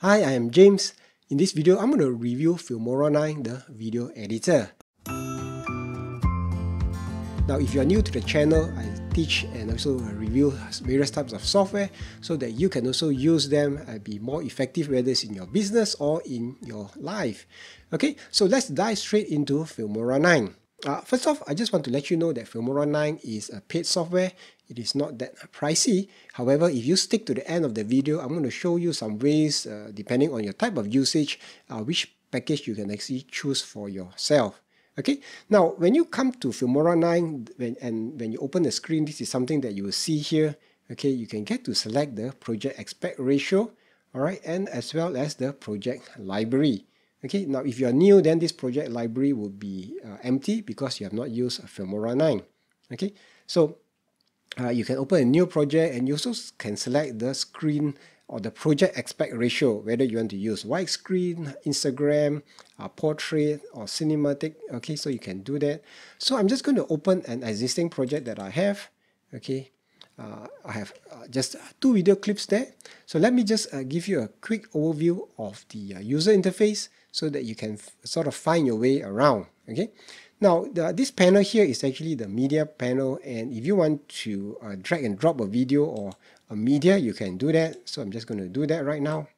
Hi, I am James. In this video, I'm going to review Filmora 9, the video editor. Now, if you are new to the channel, I teach and also review various types of software so that you can also use them and be more effective, whether it's in your business or in your life. Okay, so let's dive straight into Filmora 9. First off, I just want to let you know that Filmora 9 is a paid software. It is not that pricey. However, if you stick to the end of the video, I'm going to show you some ways, depending on your type of usage, which package you can actually choose for yourself. Okay, now when you come to Filmora 9 when you open the screen, this is something that you will see here. Okay, you can get to select the project aspect ratio, all right, and as well as the project library. Okay, now if you are new, then this project library will be empty because you have not used Filmora 9. Okay, so you can open a new project and you also can select the screen or the project aspect ratio, whether you want to use widescreen, Instagram, portrait or cinematic. Okay, so you can do that. So I'm just going to open an existing project that I have. Okay, I have just 2 video clips there. So let me just give you a quick overview of the user interface so that you can sort of find your way around. Okay, now this panel here is actually the media panel, and if you want to drag and drop a video or a media, you can do that. So I'm just going to do that right now.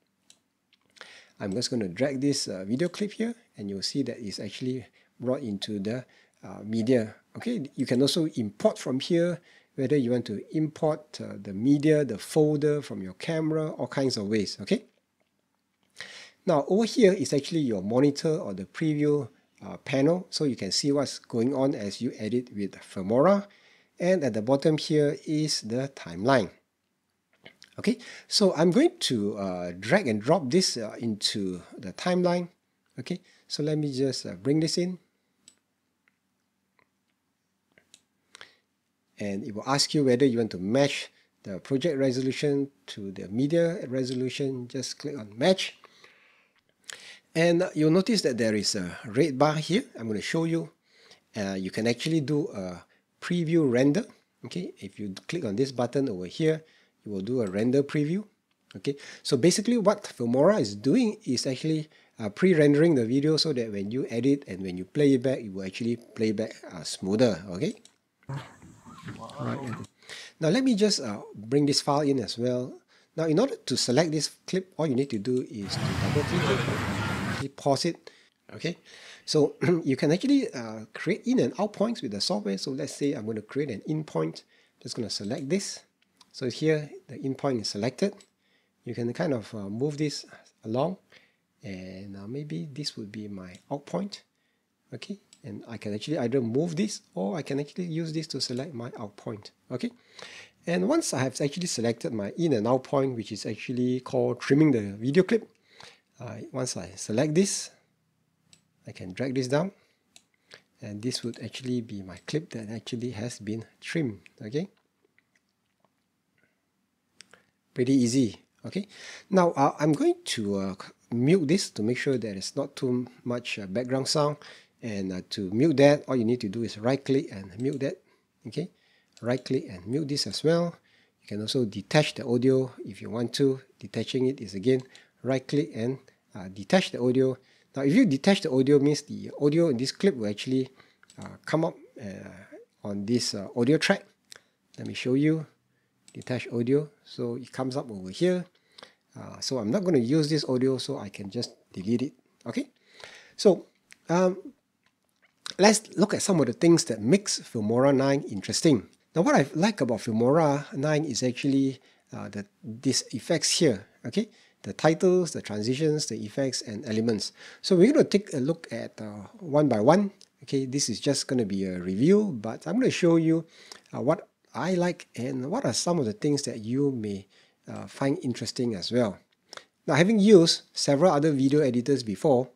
I'm just going to drag this video clip here, and you'll see that it's actually brought into the media. Okay, you can also import from here, whether you want to import the media, the folder from your camera, all kinds of ways. Okay. Now over here is actually your monitor or the preview panel, so you can see what's going on as you edit with Filmora. And at the bottom here is the timeline. Okay, so I'm going to drag and drop this into the timeline. Okay, so let me just bring this in. And it will ask you whether you want to match the project resolution to the media resolution. Just click on match. And you'll notice that there is a red bar here. I'm going to show you. You can actually do a preview render. Okay, if you click on this button over here, you will do a render preview. Okay, so basically what Filmora is doing is actually pre-rendering the video so that when you edit and when you play it back, it will actually play back smoother. Okay. Right. Now let me just bring this file in as well. Now in order to select this clip, all you need to do is to double click it, pause it. Okay, so you can actually create in and out points with the software. So let's say I'm going to create an in point. Just going to select this. So here the in point is selected. You can kind of move this along, and maybe this would be my out point. Okay, and I can actually either move this or I can actually use this to select my out point. Okay, and once I have actually selected my in and out point, which is actually called trimming the video clip, once I select this, I can drag this down, and this would actually be my clip that actually has been trimmed. Okay, pretty easy. Okay, now I'm going to mute this to make sure there is not too much background sound. And to mute that, all you need to do is right click and mute that. Okay, right click and mute this as well. You can also detach the audio if you want to. Detaching it is again right click and detach the audio. Now if you detach the audio, means the audio in this clip will actually come up on this audio track. Let me show you. Detach audio, so it comes up over here. So I'm not going to use this audio, so I can just delete it. Okay, so let's look at some of the things that makes Filmora 9 interesting. Now what I like about Filmora 9 is actually these effects here. Okay, the titles, the transitions, the effects and elements. So we're going to take a look at one by one. Okay, this is just going to be a review, but I'm going to show you what I like and what are some of the things that you may find interesting as well. Now, having used several other video editors before,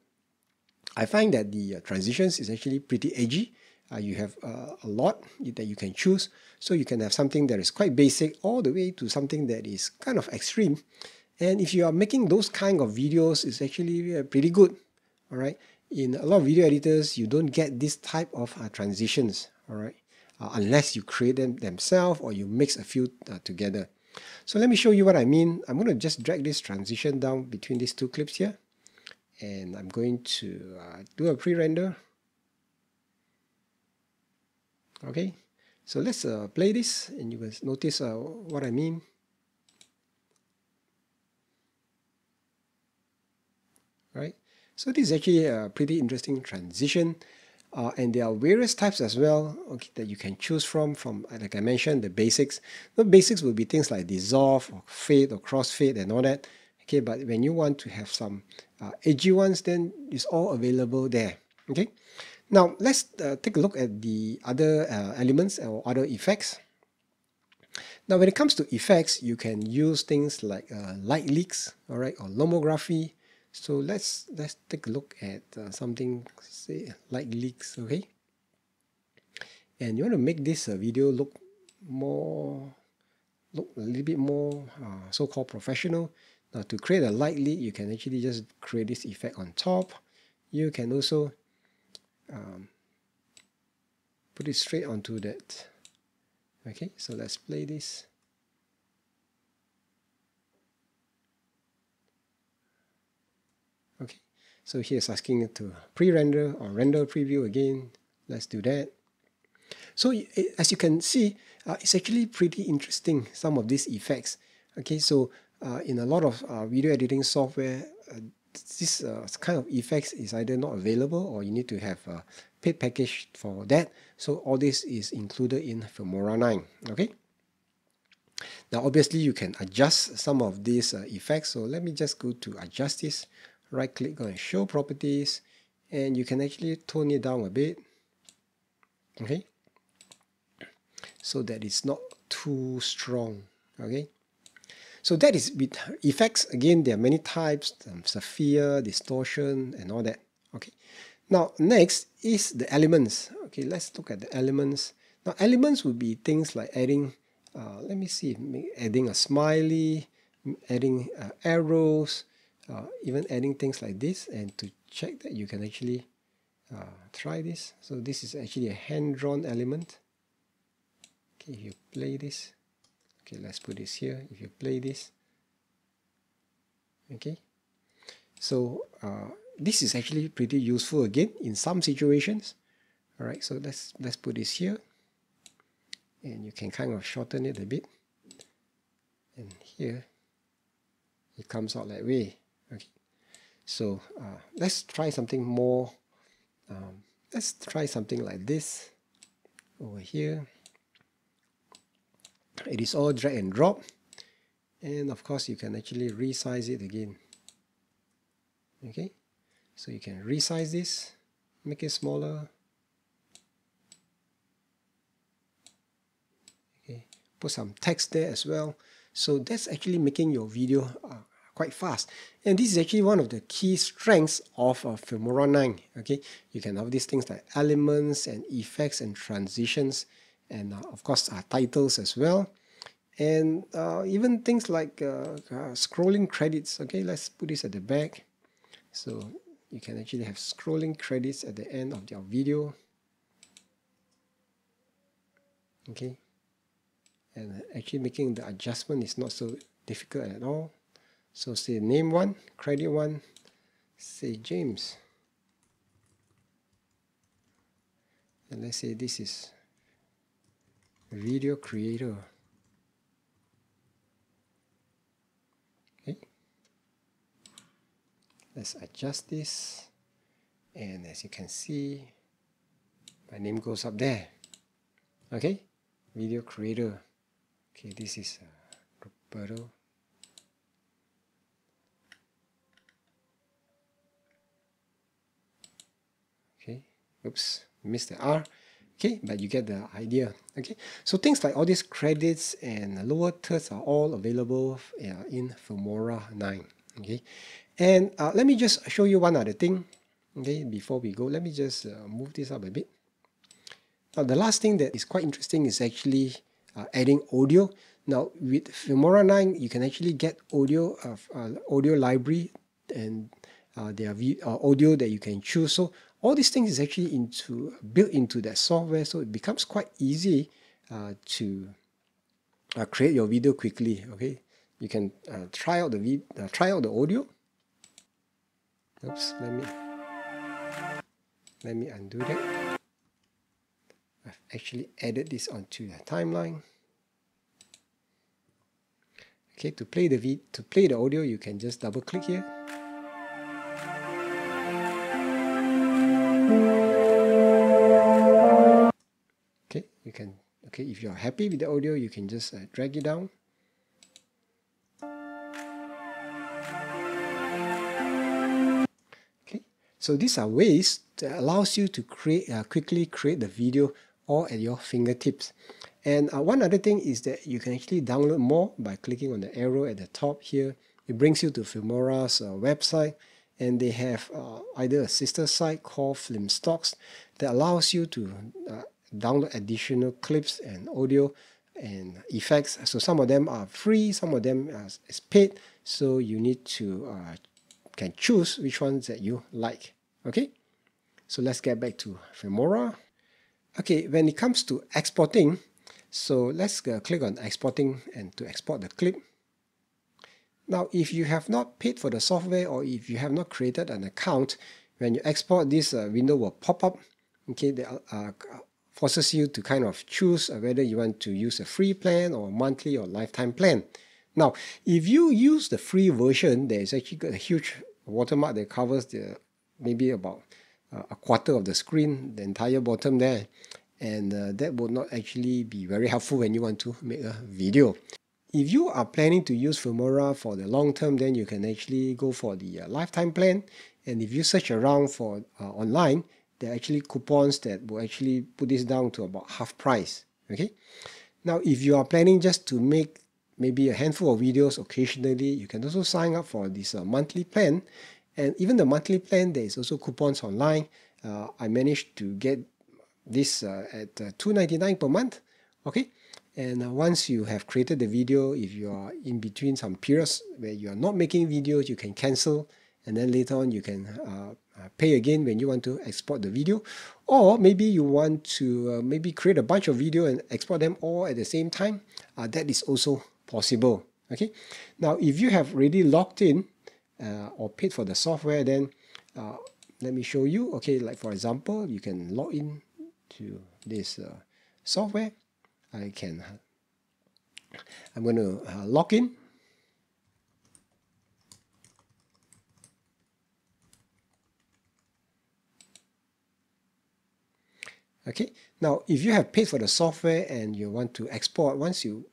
I find that the transitions is actually pretty edgy. You have a lot that you can choose. So you can have something that is quite basic all the way to something that is kind of extreme. And if you are making those kind of videos, it's actually pretty good. All right. In a lot of video editors, you don't get this type of transitions. All right. Unless you create them themselves or you mix a few together. So let me show you what I mean. I'm going to just drag this transition down between these two clips here, and I'm going to do a pre-render. Okay, so let's play this, and you will notice what I mean. Right, so this is actually a pretty interesting transition, and there are various types as well, okay, that you can choose from like I mentioned, the basics. The basics will be things like dissolve or fade or crossfade and all that. Okay, but when you want to have some edgy ones, then it's all available there. Okay, now let's take a look at the other elements or other effects. Now when it comes to effects, you can use things like light leaks, all right, or lomography. So let's take a look at something, say light leaks, okay? And you want to make this video look a little bit more so-called professional. Now to create a light leak, you can actually just create this effect on top. You can also put it straight onto that. Okay, so let's play this. Okay, so here's asking it to pre-render or render preview again. Let's do that. So as you can see, it's actually pretty interesting, some of these effects. Okay, so in a lot of video editing software, this kind of effects is either not available or you need to have a paid package for that. So all this is included in Filmora 9. Okay. Now obviously you can adjust some of these effects. So let me just go to adjust this. Right click on show properties, and you can actually tone it down a bit. Okay. So that it's not too strong. Okay. So that is with effects. Again, there are many types, sphere, distortion, and all that. Okay. Now, next is the elements. Okay, let's look at the elements. Now, elements would be things like adding, let me see, adding a smiley, adding arrows, even adding things like this. And to check that, you can actually try this. So this is actually a hand-drawn element. Okay, if you play this. Okay, let's put this here. If you play this, okay, so this is actually pretty useful again in some situations. All right, so let's put this here, and you can kind of shorten it a bit, and here it comes out that way. Okay, so let's try something more. Let's try something like this over here. It is all drag and drop, and of course you can actually resize it again. Okay, so you can resize this, make it smaller. Okay, put some text there as well. So that's actually making your video quite fast, and this is actually one of the key strengths of Filmora 9. Okay, you can have these things like elements and effects and transitions, and of course titles as well. And even things like scrolling credits. Okay, let's put this at the back. So you can actually have scrolling credits at the end of your video. Okay, and actually making the adjustment is not so difficult at all. So say name one, credit one, say James. And let's say this is video creator. Let's adjust this, and as you can see, my name goes up there. Okay, video creator. Okay, this is Roberto. Okay, oops, missed the R. Okay, but you get the idea. Okay, so things like all these credits and lower thirds are all available in Filmora 9. Okay, and let me just show you one other thing. Okay, before we go, let me just move this up a bit. Now, the last thing that is quite interesting is actually adding audio. Now, with Filmora 9, you can actually get audio library, and there are audio that you can choose. So all these things is actually built into that software, so it becomes quite easy to create your video quickly. Okay, you can try out the audio. Oops, let me undo that. I've actually added this onto the timeline. Okay, to play the audio, you can just double click here. Okay, you can. Okay, if you're happy with the audio, you can just drag it down. Okay, so these are ways that allows you to quickly create the video all at your fingertips. And one other thing is that you can actually download more by clicking on the arrow at the top here. It brings you to Filmora's website, and they have either a sister site called Filmstocks that allows you to download additional clips and audio and effects. So some of them are free, some of them is paid. So you need to can choose which ones that you like. Okay, so let's get back to Filmora. Okay, when it comes to exporting, so let's click on exporting and to export the clip. Now, if you have not paid for the software or if you have not created an account, when you export, this window will pop up. Okay, that forces you to kind of choose whether you want to use a free plan or monthly or lifetime plan. Now, if you use the free version, there is actually got a huge watermark that covers the maybe about a quarter of the screen, the entire bottom there. And that would not actually be very helpful when you want to make a video. If you are planning to use Filmora for the long term, then you can actually go for the lifetime plan. And if you search around for online, there are actually coupons that will actually put this down to about half price. Okay. Now, if you are planning just to make maybe a handful of videos occasionally, you can also sign up for this monthly plan. And even the monthly plan, there is also coupons online. I managed to get this at $2.99 per month. Okay, and once you have created the video, if you are in between some periods where you are not making videos, you can cancel, and then later on you can pay again when you want to export the video. Or maybe you want to maybe create a bunch of video and export them all at the same time. That is also possible. Okay, now if you have already logged in or paid for the software, then let me show you. Okay, like for example, you can log in to this software. I'm going to log in. Okay, now if you have paid for the software and you want to export, once you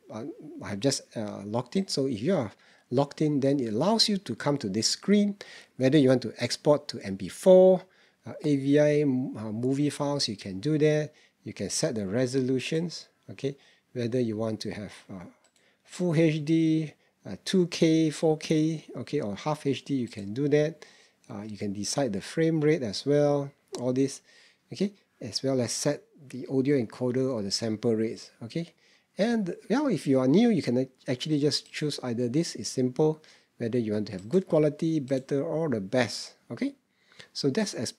have just logged in, so if you are logged in, then it allows you to come to this screen, whether you want to export to MP4, AVI movie files, you can do that. You can set the resolutions, okay, whether you want to have full HD, 2K, 4K, okay, or half HD, you can do that. You can decide the frame rate as well, all this, okay, as well as set the audio encoder or the sample rates, okay. And well, if you are new, you can actually just choose either this is simple, whether you want to have good quality, better, or the best, okay. So that's as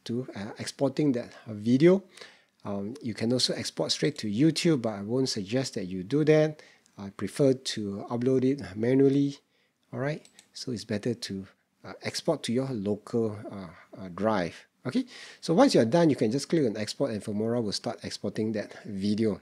to exporting that video. You can also export straight to YouTube, but I won't suggest that you do that. I prefer to upload it manually. All right, so it's better to export to your local drive. Okay, so once you're done, you can just click on export and Filmora will start exporting that video.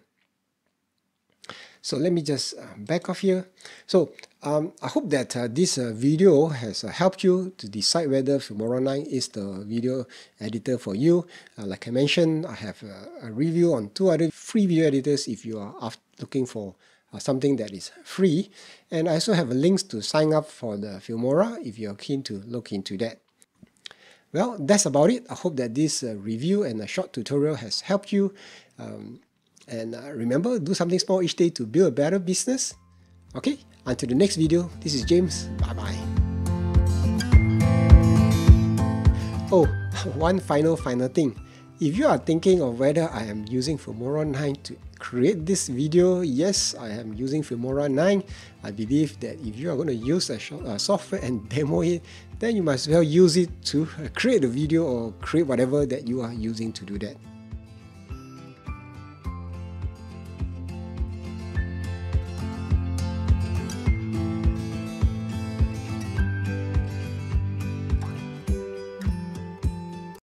So let me just back off here. So I hope that this video has helped you to decide whether Filmora 9 is the video editor for you. Like I mentioned, I have a review on 2 other free video editors if you are looking for something that is free. And I also have links to sign up for the Filmora if you're keen to look into that. Well, that's about it. I hope that this review and a short tutorial has helped you. And remember, do something small each day to build a better business. Okay, until the next video, this is James. Bye-bye. Oh, one final thing. If you are thinking of whether I am using Filmora 9 to create this video, yes, I am using Filmora 9. I believe that if you are going to use a software and demo it, then you might as well use it to create a video or create whatever that you are using to do that.